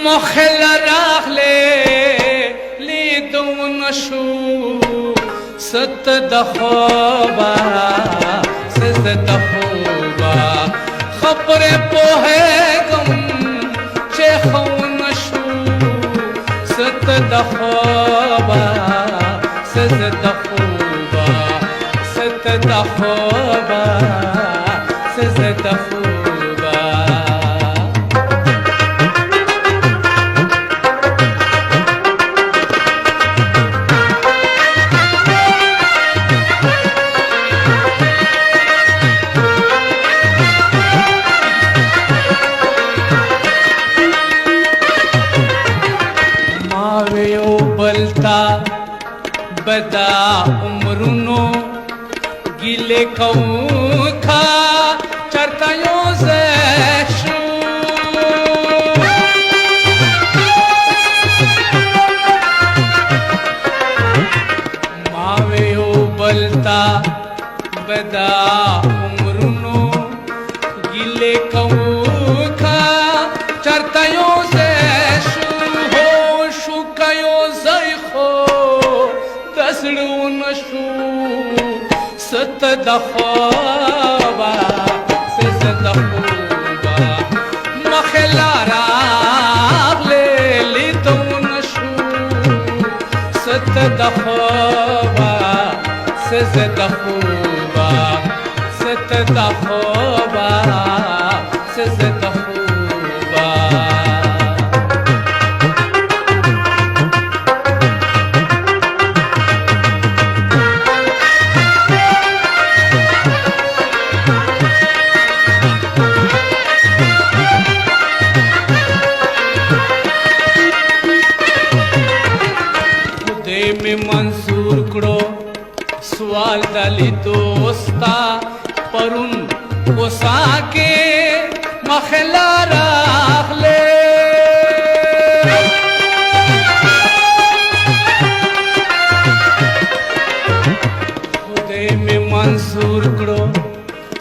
مخل راغلي لیدون شو ست دخوبا سز دخوبا خبر پوهیگم چه خون شو ست دخوبا سز دخوبا ست دخوبا سز دخوبا बलता बदा उम्रुनो गिले कहूँ खा चरतायों से शू मावे ओ बलता बदा उम्रुनो गिले कहूँ खा चरतायों से ست دخوبا سز دخوبا مخلا راغلي لیدون شو ست دخوبا سز دخوبا ست دخوبا سز دخوبا मंसूर करो सवाल दली दोस्ता परुन कोसा के मखला राखले खुदे में मंसूर करो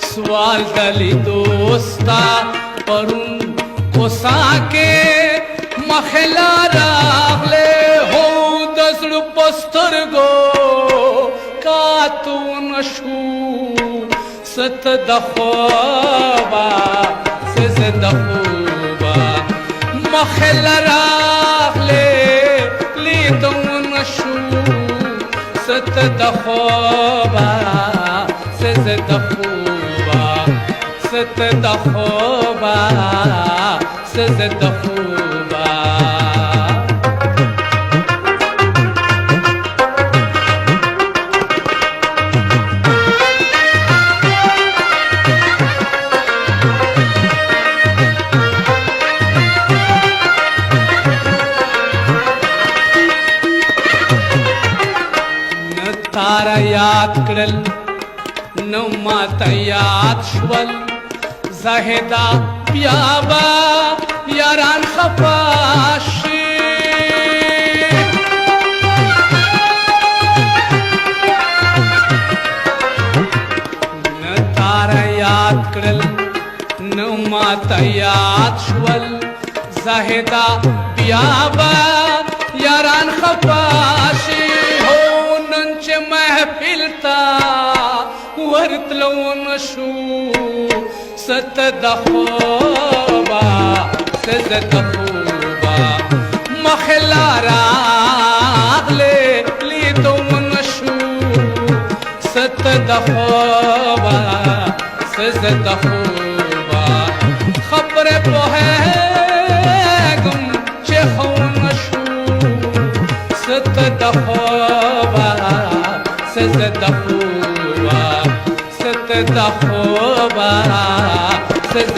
सवाल दली दोस्ता परुन कोसा के मखला राखले पस्तर गो कातून शू सत दखोबा सज दखोबा मखल राखले لیدون شو ست دخوبا سز دخوبا ست دخوبا سز دخوبا तारा याद करल न माता याद शवल जाहिदा प्याबा यारान खपाशी न तारा याद करल न माता याद शवल जाहिदा प्याबा यारान खपाशी महफिलता वर्तलोन शू सत दखोबा सज दखोबा मखला रागले لیدون शू सत दखोबा सज दखोबा खबर पोहेगम चेखोन शू सत दखोबा सज दखोबा सत दखोबा सज